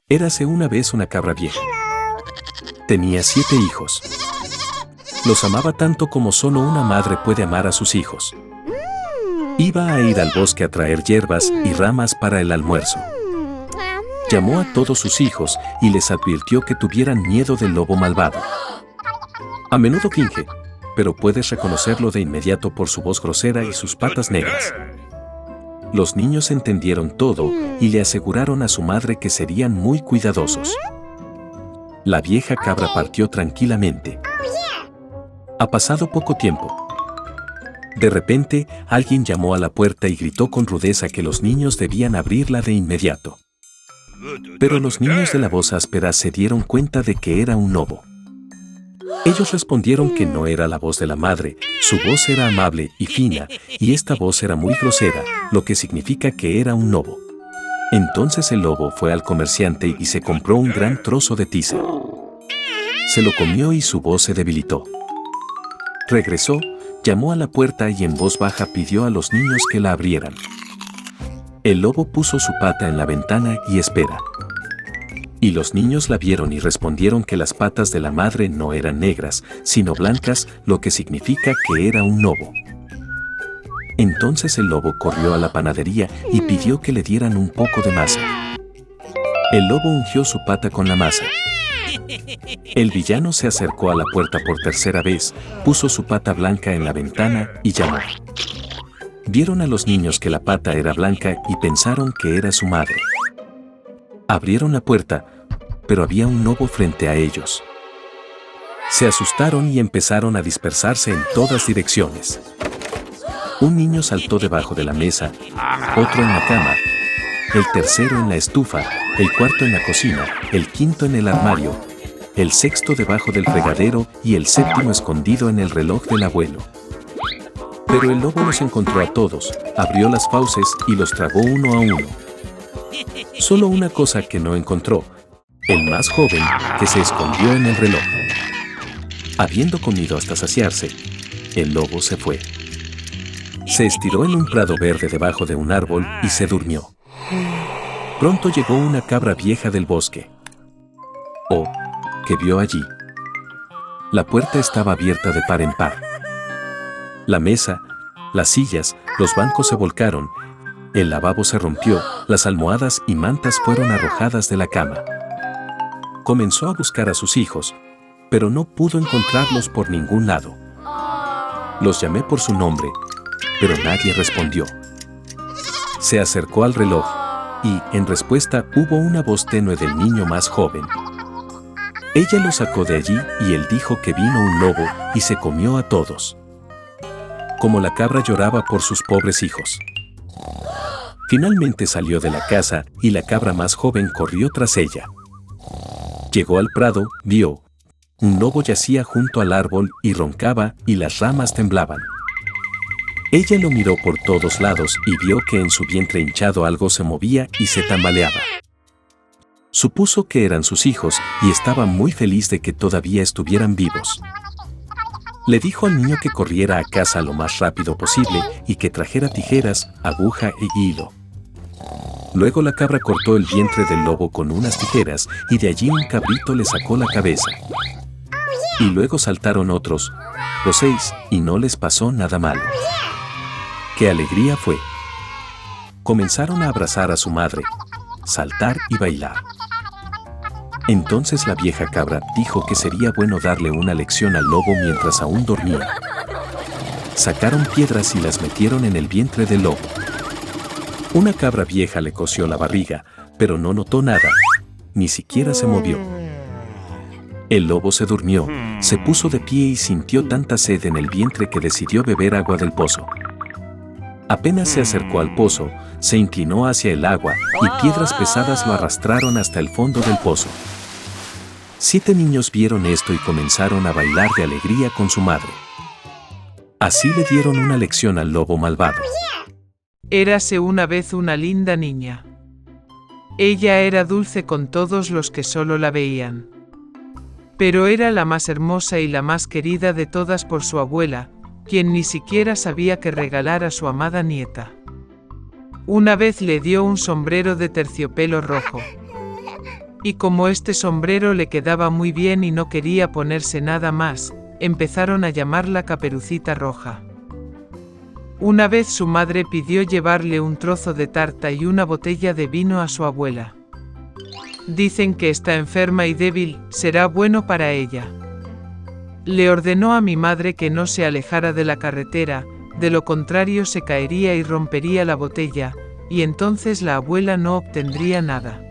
Érase una vez una cabra vieja. Tenía 7 hijos. Los amaba tanto como solo una madre puede amar a sus hijos. Iba a ir al bosque a traer hierbas y ramas para el almuerzo. Llamó a todos sus hijos y les advirtió que tuvieran miedo del lobo malvado. A menudo finge, pero puedes reconocerlo de inmediato por su voz grosera y sus patas negras. Los niños entendieron todo y le aseguraron a su madre que serían muy cuidadosos. La vieja cabra partió tranquilamente. Ha pasado poco tiempo. De repente, alguien llamó a la puerta y gritó con rudeza que los niños debían abrirla de inmediato. Pero los niños de la voz áspera se dieron cuenta de que era un lobo. Ellos respondieron que no era la voz de la madre, su voz era amable y fina, y esta voz era muy grosera, lo que significa que era un lobo. Entonces el lobo fue al comerciante y se compró un gran trozo de tiza. Se lo comió y su voz se debilitó. Regresó, llamó a la puerta y en voz baja pidió a los niños que la abrieran. El lobo puso su pata en la ventana y espera. Y los niños la vieron y respondieron que las patas de la madre no eran negras, sino blancas, lo que significa que era un lobo. Entonces el lobo corrió a la panadería y pidió que le dieran un poco de masa. El lobo ungió su pata con la masa. El villano se acercó a la puerta por tercera vez, puso su pata blanca en la ventana y llamó. Vieron a los niños que la pata era blanca y pensaron que era su madre. Abrieron la puerta, pero había un lobo frente a ellos. Se asustaron y empezaron a dispersarse en todas direcciones. Un niño saltó debajo de la mesa, otro en la cama, el tercero en la estufa, el cuarto en la cocina, el quinto en el armario, el sexto debajo del fregadero y el séptimo escondido en el reloj del abuelo. Pero el lobo los encontró a todos, abrió las fauces y los tragó uno a uno. Solo una cosa que no encontró, el más joven, que se escondió en el reloj. Habiendo comido hasta saciarse, el lobo se fue. Se estiró en un prado verde debajo de un árbol y se durmió. Pronto llegó una cabra vieja del bosque. Oh, ¿qué vio allí? La puerta estaba abierta de par en par. La mesa, las sillas, los bancos se volcaron, el lavabo se rompió, las almohadas y mantas fueron arrojadas de la cama. Comenzó a buscar a sus hijos, pero no pudo encontrarlos por ningún lado. Los llamé por su nombre, pero nadie respondió. Se acercó al reloj y, en respuesta, hubo una voz tenue del niño más joven. Ella lo sacó de allí y él dijo que vino un lobo y se comió a todos. Como la cabra lloraba por sus pobres hijos. Finalmente salió de la casa y la cabra más joven corrió tras ella. Llegó al prado, vio. Un lobo yacía junto al árbol y roncaba y las ramas temblaban. Ella lo miró por todos lados y vio que en su vientre hinchado algo se movía y se tambaleaba. Supuso que eran sus hijos y estaba muy feliz de que todavía estuvieran vivos. Le dijo al niño que corriera a casa lo más rápido posible y que trajera tijeras, aguja e hilo. Luego la cabra cortó el vientre del lobo con unas tijeras y de allí un cabrito le sacó la cabeza. Y luego saltaron otros, los 6, y no les pasó nada malo. ¡Qué alegría fue! Comenzaron a abrazar a su madre, saltar y bailar. Entonces la vieja cabra dijo que sería bueno darle una lección al lobo mientras aún dormía. Sacaron piedras y las metieron en el vientre del lobo. Una cabra vieja le cosió la barriga, pero no notó nada, ni siquiera se movió. El lobo se durmió, se puso de pie y sintió tanta sed en el vientre que decidió beber agua del pozo. Apenas se acercó al pozo, se inclinó hacia el agua y piedras pesadas lo arrastraron hasta el fondo del pozo. 7 niños vieron esto y comenzaron a bailar de alegría con su madre. Así le dieron una lección al lobo malvado. Érase una vez una linda niña. Ella era dulce con todos los que solo la veían. Pero era la más hermosa y la más querida de todas por su abuela, quien ni siquiera sabía qué regalar a su amada nieta. Una vez le dio un sombrero de terciopelo rojo. Y como este sombrero le quedaba muy bien y no quería ponerse nada más, empezaron a llamarla Caperucita Roja. Una vez su madre pidió llevarle un trozo de tarta y una botella de vino a su abuela. Dicen que está enferma y débil, será bueno para ella. Le ordenó a mi madre que no se alejara de la carretera, de lo contrario se caería y rompería la botella, y entonces la abuela no obtendría nada.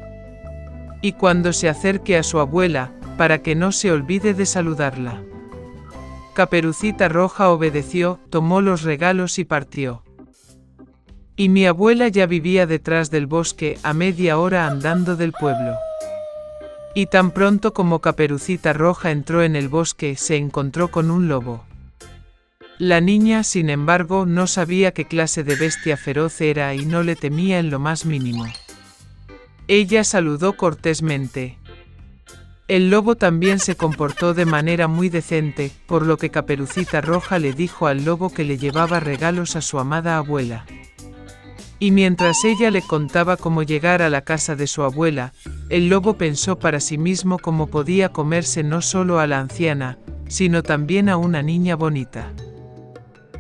Y cuando se acerque a su abuela, para que no se olvide de saludarla. Caperucita Roja obedeció, tomó los regalos y partió. Y mi abuela ya vivía detrás del bosque, a media hora andando del pueblo. Y tan pronto como Caperucita Roja entró en el bosque, se encontró con un lobo. La niña, sin embargo, no sabía qué clase de bestia feroz era y no le temía en lo más mínimo. Ella saludó cortésmente. El lobo también se comportó de manera muy decente, por lo que Caperucita Roja le dijo al lobo que le llevaba regalos a su amada abuela. Y mientras ella le contaba cómo llegar a la casa de su abuela, el lobo pensó para sí mismo cómo podía comerse no solo a la anciana, sino también a una niña bonita.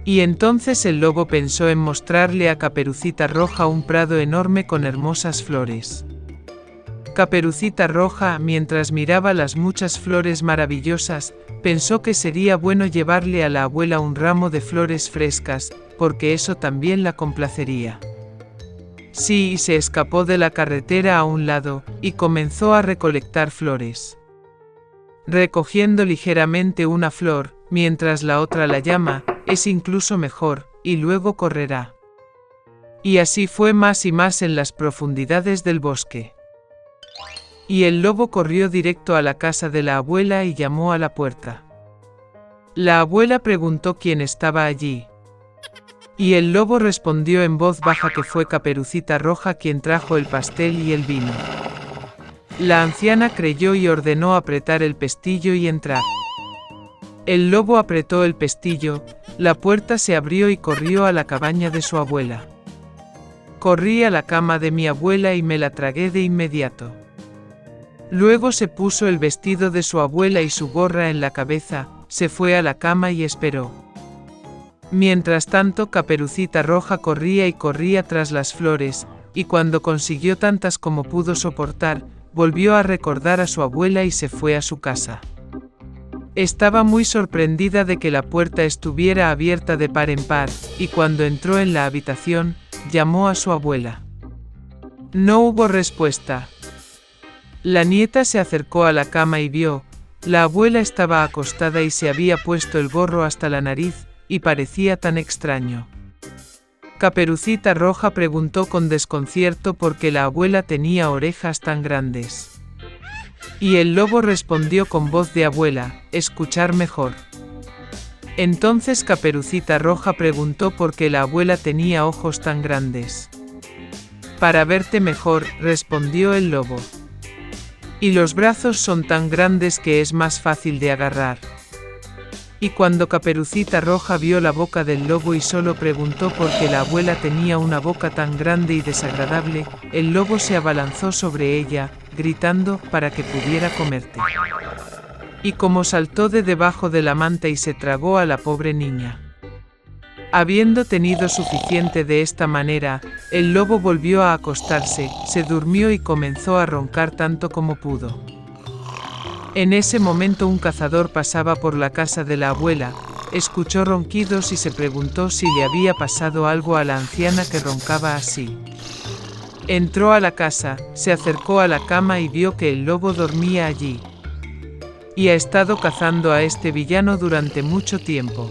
Y entonces el lobo pensó en mostrarle a Caperucita Roja un prado enorme con hermosas flores. Caperucita Roja, mientras miraba las muchas flores maravillosas, pensó que sería bueno llevarle a la abuela un ramo de flores frescas, porque eso también la complacería. Sí, y se escapó de la carretera a un lado, y comenzó a recolectar flores. Recogiendo ligeramente una flor, mientras la otra la llama, es incluso mejor, y luego correrá. Y así fue más y más en las profundidades del bosque. Y el lobo corrió directo a la casa de la abuela y llamó a la puerta. La abuela preguntó quién estaba allí. Y el lobo respondió en voz baja que fue Caperucita Roja quien trajo el pastel y el vino. La anciana creyó y ordenó apretar el pestillo y entrar. El lobo apretó el pestillo, la puerta se abrió y corrió a la cabaña de su abuela. Corrí a la cama de mi abuela y me la tragué de inmediato. Luego se puso el vestido de su abuela y su gorra en la cabeza, se fue a la cama y esperó. Mientras tanto, Caperucita Roja corría y corría tras las flores, y cuando consiguió tantas como pudo soportar, volvió a recordar a su abuela y se fue a su casa. Estaba muy sorprendida de que la puerta estuviera abierta de par en par, y cuando entró en la habitación, llamó a su abuela. No hubo respuesta. La nieta se acercó a la cama y vio, la abuela estaba acostada y se había puesto el gorro hasta la nariz, y parecía tan extraño. Caperucita Roja preguntó con desconcierto por qué la abuela tenía orejas tan grandes. Y el lobo respondió con voz de abuela, escuchar mejor. Entonces Caperucita Roja preguntó por qué la abuela tenía ojos tan grandes. Para verte mejor, respondió el lobo. Y los brazos son tan grandes que es más fácil de agarrar. Y cuando Caperucita Roja vio la boca del lobo y solo preguntó por qué la abuela tenía una boca tan grande y desagradable, el lobo se abalanzó sobre ella, gritando, para que pudiera comerte. Y como saltó de debajo de la manta y se tragó a la pobre niña. Habiendo tenido suficiente de esta manera, el lobo volvió a acostarse, se durmió y comenzó a roncar tanto como pudo. En ese momento un cazador pasaba por la casa de la abuela, escuchó ronquidos y se preguntó si le había pasado algo a la anciana que roncaba así. Entró a la casa, se acercó a la cama y vio que el lobo dormía allí. Y ha estado cazando a este villano durante mucho tiempo.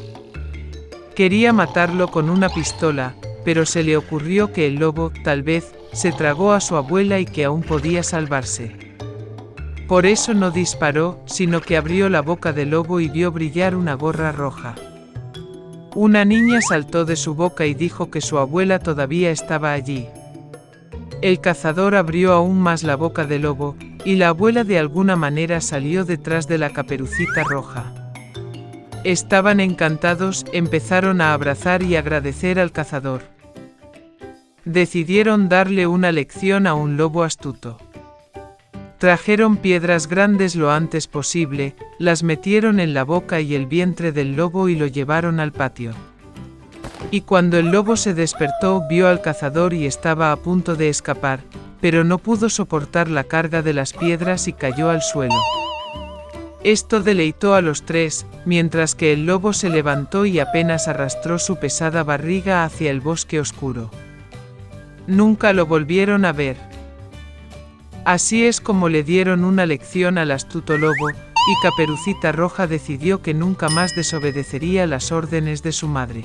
Quería matarlo con una pistola, pero se le ocurrió que el lobo, tal vez, se tragó a su abuela y que aún podía salvarse. Por eso no disparó, sino que abrió la boca del lobo y vio brillar una gorra roja. Una niña saltó de su boca y dijo que su abuela todavía estaba allí. El cazador abrió aún más la boca del lobo, y la abuela de alguna manera salió detrás de la Caperucita Roja. Estaban encantados, empezaron a abrazar y agradecer al cazador. Decidieron darle una lección a un lobo astuto. Trajeron piedras grandes lo antes posible, las metieron en la boca y el vientre del lobo y lo llevaron al patio. Y cuando el lobo se despertó, vio al cazador y estaba a punto de escapar, pero no pudo soportar la carga de las piedras y cayó al suelo. Esto deleitó a los tres, mientras que el lobo se levantó y apenas arrastró su pesada barriga hacia el bosque oscuro. Nunca lo volvieron a ver. Así es como le dieron una lección al astuto lobo, y Caperucita Roja decidió que nunca más desobedecería las órdenes de su madre.